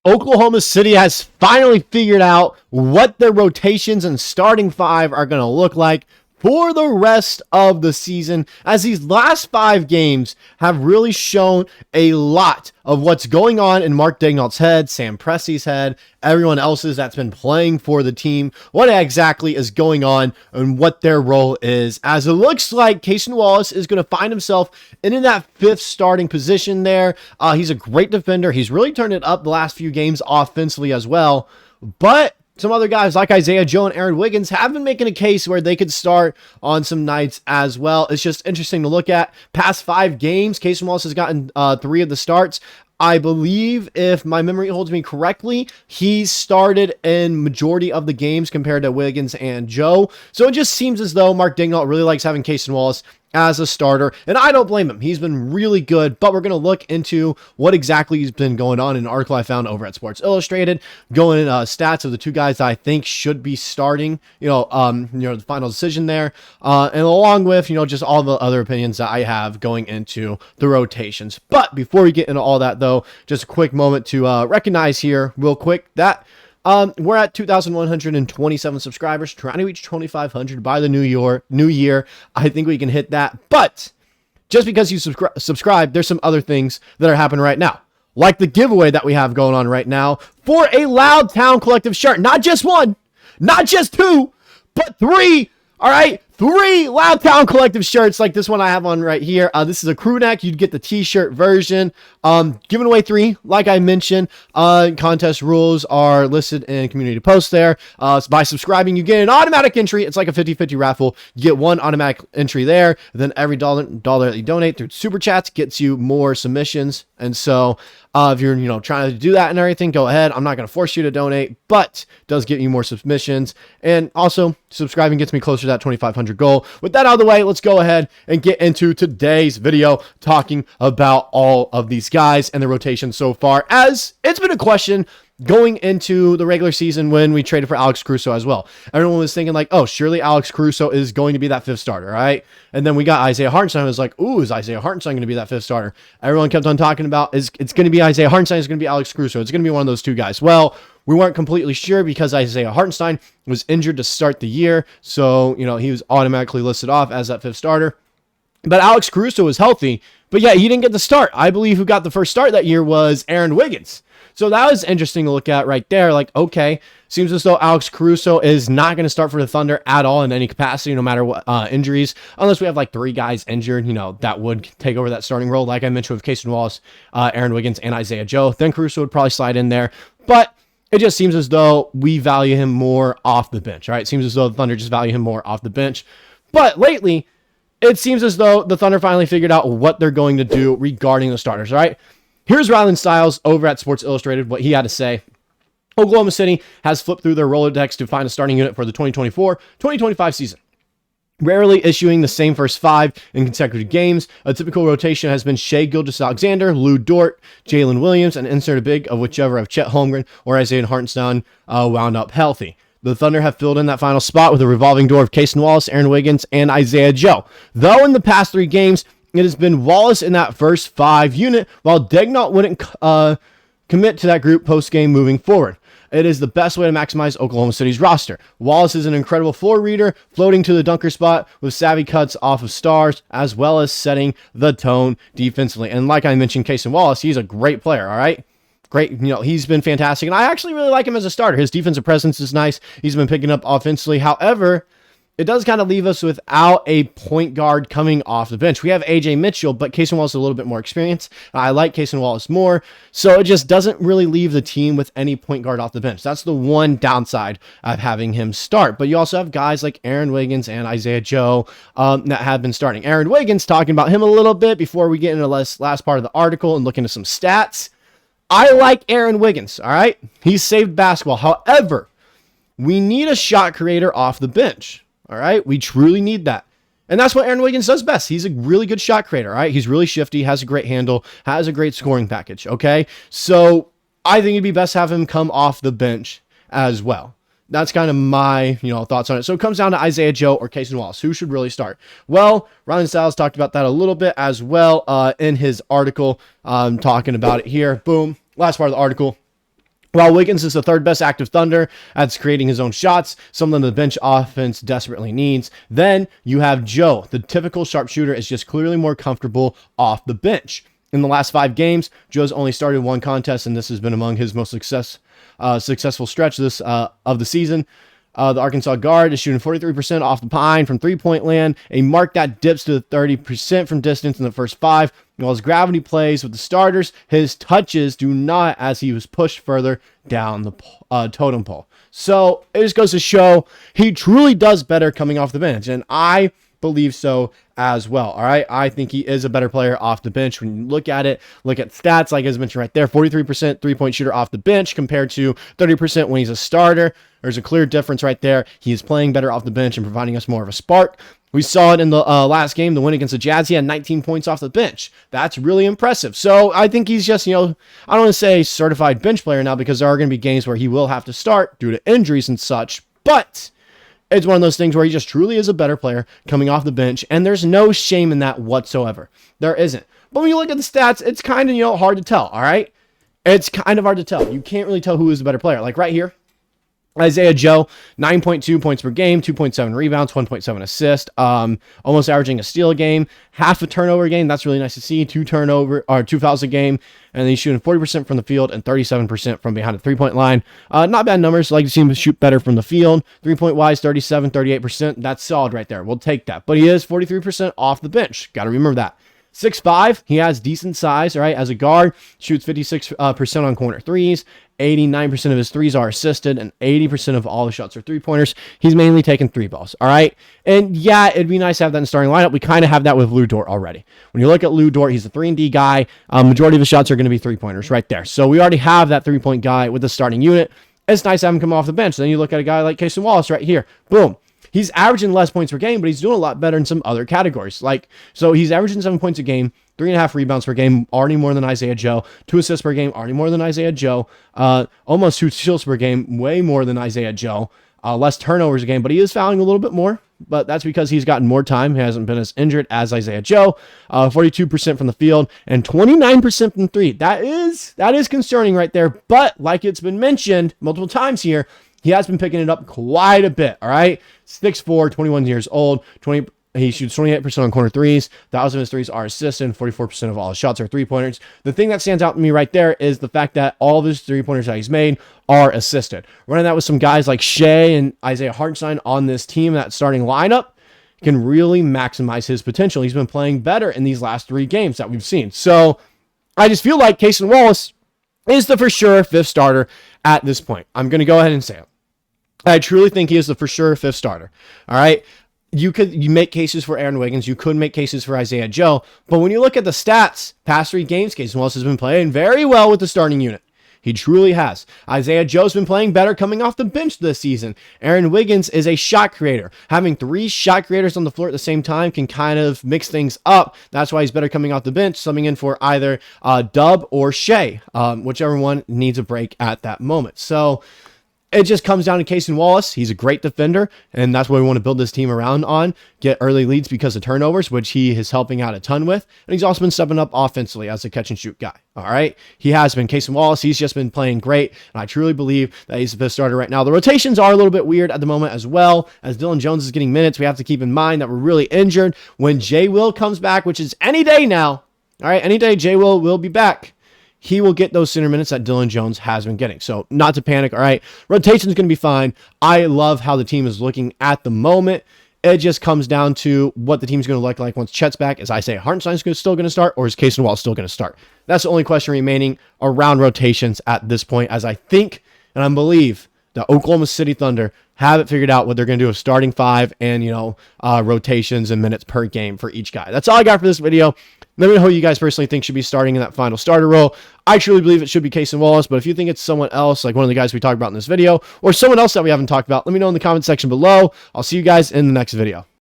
Oklahoma City has finally figured out what their rotations and starting five are going to look like for the rest of the season, as these last 5 games have really shown a lot of what's going on in Mark Daigneault's head, Sam Presti's head, everyone else's that's been playing for the team, what exactly is going on and what their role is, as it looks like Cason Wallace is going to find himself in that 5th starting position there. He's a great defender. He's really turned it up the last few games offensively as well, but some other guys like Isaiah Joe and Aaron Wiggins have been making a case where they could start on some nights as well. It's just interesting to look at. Past 5 games, Cason Wallace has gotten 3 of the starts. I believe, if my memory holds me correctly, he started in majority of the games compared to Wiggins and Joe. So it just seems as though Mark Daigneault really likes having Cason Wallace as a starter, and I don't blame him. He's been really good, but we're going to look into what exactly has been going on in an article I found over at Sports Illustrated, going in stats of the 2 guys that I think should be starting, the final decision there, and along with, just all the other opinions that I have going into the rotations. But before we get into all that, though, just a quick moment to recognize here real quick that we're at 2,127 subscribers, trying to reach 2,500 by the new year. I think we can hit that. But just because you subscribe, there's some other things that are happening right now, like the giveaway that we have going on right now for a Loud Town Collective shirt. Not just 1, not just 2, but 3. All right, 3 Loud Town Collective shirts like this one I have on right here. This is a crew neck. You'd get the t-shirt version. Giving away 3, like I mentioned. Contest rules are listed in community posts there. So by subscribing, you get an automatic entry. It's like a 50-50 raffle. You get 1 automatic entry there. Then every dollar that you donate through Super Chats gets you more submissions. And so if you're, trying to do that and everything, go ahead. I'm not going to force you to donate, but it does get you more submissions. And also, subscribing gets me closer to that 2,500 goal. With that out of the way, let's go ahead and get into today's video, talking about all of these guys and the rotation so far, as it's been a question going into the regular season when we traded for Alex Caruso as well. Everyone was thinking like, oh, surely Alex Caruso is going to be that 5th starter, right? And then we got Isaiah Hartenstein. I was like, ooh, is Isaiah Hartenstein going to be that 5th starter? Everyone kept on talking about, it's going to be Isaiah Hartenstein, it's going to be Alex Caruso. It's going to be one of those 2 guys. Well, we weren't completely sure because Isaiah Hartenstein was injured to start the year. So, he was automatically listed off as that 5th starter. But Alex Caruso was healthy, but yeah, he didn't get the start. I believe who got the first start that year was Aaron Wiggins. So that was interesting to look at right there. Like, okay, seems as though Alex Caruso is not going to start for the Thunder at all in any capacity, no matter what injuries, unless we have like 3 guys injured, that would take over that starting role. Like I mentioned with Cason Wallace, Aaron Wiggins, and Isaiah Joe, then Caruso would probably slide in there. But it just seems as though we value him more off the bench, right? It seems as though the Thunder just value him more off the bench. But lately, it seems as though the Thunder finally figured out what they're going to do regarding the starters, right? Here's Rylan Stiles over at Sports Illustrated, what he had to say. Oklahoma City has flipped through their Rolodex to find a starting unit for the 2024-2025 season, rarely issuing the same first 5 in consecutive games. A typical rotation has been Shai Gilgeous-Alexander, Dort, Jalen Williams, and insert a big of whichever of Chet Holmgren or Isaiah Hartenstein wound up healthy. The Thunder have filled in that final spot with a revolving door of Cason Wallace, Aaron Wiggins, and Isaiah Joe. Though in the past 3 games, it has been Wallace in that first 5 unit, while Daigneault wouldn't commit to that group post-game moving forward. It is the best way to maximize Oklahoma City's roster. Wallace is an incredible floor reader, floating to the dunker spot with savvy cuts off of stars, as well as setting the tone defensively. And like I mentioned, Cason Wallace, he's a great player, all right? Great, he's been fantastic, and I actually really like him as a starter. His defensive presence is nice. He's been picking up offensively. However, it does kind of leave us without a point guard coming off the bench. We have AJ Mitchell, but Cason Wallace is a little bit more experienced. I like Cason Wallace more, so it just doesn't really leave the team with any point guard off the bench. That's the one downside of having him start. But you also have guys like Aaron Wiggins and Isaiah Joe that have been starting. Aaron Wiggins, talking about him a little bit before we get into the last part of the article and look into some stats. I like Aaron Wiggins, all right? He's saved basketball. However, we need a shot creator off the bench, all right? We truly need that. And that's what Aaron Wiggins does best. He's a really good shot creator, all right? He's really shifty, has a great handle, has a great scoring package, okay? So I think it'd be best to have him come off the bench as well. That's kind of my, thoughts on it. So it comes down to Isaiah Joe or Cason Wallace. Who should really start? Well, Ryan Stiles talked about that a little bit as well in his article, talking about it here. Boom. Last part of the article. While Wiggins is the third best active Thunder at creating his own shots, something the bench offense desperately needs. Then you have Joe. The typical sharpshooter is just clearly more comfortable off the bench. In the last 5 games, Joe's only started 1 contest, and this has been among his most successful stretch of the season. The Arkansas guard is shooting 43% off the pine from three-point land, a mark that dips to 30% from distance in the first 5. While his gravity plays with the starters, his touches do not, as he was pushed further down the totem pole. So it just goes to show he truly does better coming off the bench, and I believe so as well. All right, I think he is a better player off the bench. When you look at stats, like I mentioned right there, 43% three-point shooter off the bench compared to 30% when he's a starter. There's a clear difference right there. He is playing better off the bench and providing us more of a spark. We saw it in the last game, the win against the Jazz. He had 19 points off the bench. That's really impressive. So I think he's just, I don't want to say certified bench player now, because there are going to be games where he will have to start due to injuries and such. But it's one of those things where he just truly is a better player coming off the bench, and there's no shame in that whatsoever. There isn't. But when you look at the stats, it's kind of, hard to tell, all right? It's kind of hard to tell. You can't really tell who is the better player. Like right here, Isaiah Joe, 9.2 points per game, 2.7 rebounds, 1.7 assists, almost averaging a steal a game, half a turnover a game. That's really nice to see. 2 fouls a game, and he's shooting 40% from the field and 37% from behind the three-point line. Not bad numbers. Like to see him shoot better from the field. 3-point wise, 37, 38%. That's solid right there. We'll take that. But he is 43% off the bench. Got to remember that. 6'5", he has decent size, right? As a guard, shoots 56% on corner threes, 89% of his threes are assisted, and 80% of all the shots are three-pointers. He's mainly taking 3 balls, all right? And yeah, it'd be nice to have that in starting lineup. We kind of have that with Lou Dort already. When you look at Lou Dort, he's a 3-and-D guy. Majority of his shots are going to be three-pointers right there. So we already have that 3-point guy with the starting unit. It's nice to have him come off the bench. Then you look at a guy like Cason Wallace right here. Boom. He's averaging less points per game, but he's doing a lot better in some other categories. So he's averaging 7 points a game, 3.5 rebounds per game, already more than Isaiah Joe. 2 assists per game, already more than Isaiah Joe. Almost 2 steals per game, way more than Isaiah Joe. Less turnovers a game, but he is fouling a little bit more. But that's because he's gotten more time. He hasn't been as injured as Isaiah Joe. 42% from the field and 29% from 3. That is concerning right there. But like it's been mentioned multiple times here, he has been picking it up quite a bit, all right? 6'4", 21 years old, he shoots 28% on corner threes, 1,000 of his threes are assisted, and 44% of all his shots are three-pointers. The thing that stands out to me right there is the fact that all of his three-pointers that he's made are assisted. Running that with some guys like Shai and Isaiah Hartenstein on this team, that starting lineup, can really maximize his potential. He's been playing better in these last 3 games that we've seen. So I just feel like Cason Wallace is the for sure 5th starter at this point. I'm going to go ahead and say it. I truly think he is the for sure 5th starter. All right. You make cases for Aaron Wiggins. You could make cases for Isaiah Joe. But when you look at the stats, past 3 games, Cason Wallace has been playing very well with the starting unit. He truly has. Isaiah Joe's been playing better coming off the bench this season. Aaron Wiggins is a shot creator. Having 3 shot creators on the floor at the same time can kind of mix things up. That's why he's better coming off the bench, subbing in for either Dub or Shai, whichever one needs a break at that moment. So it just comes down to Cason Wallace. He's a great defender, and that's what we want to build this team around on. Get early leads because of turnovers, which he is helping out a ton with. And he's also been stepping up offensively as a catch-and-shoot guy. All right? He has been. Cason Wallace, he's just been playing great, and I truly believe that he's the 5th starter right now. The rotations are a little bit weird at the moment as well. As Dylan Jones is getting minutes, we have to keep in mind that we're really injured. When J. Will comes back, which is any day now, all right, any day J. Will be back, he will get those center minutes that Dylan Jones has been getting. So not to panic, all right? Rotation is going to be fine. I love how the team is looking at the moment. It just comes down to what the team's going to look like once Chet's back. Is Isaiah Hartenstein still going to start, or is Cason Wallace still going to start? That's the only question remaining around rotations at this point, as I think and I believe the Oklahoma City Thunder have it figured out what they're going to do with starting 5 and, rotations and minutes per game for each guy. That's all I got for this video. Let me know who you guys personally think should be starting in that final starter role. I truly believe it should be Cason Wallace, but if you think it's someone else, like one of the guys we talked about in this video, or someone else that we haven't talked about, let me know in the comment section below. I'll see you guys in the next video.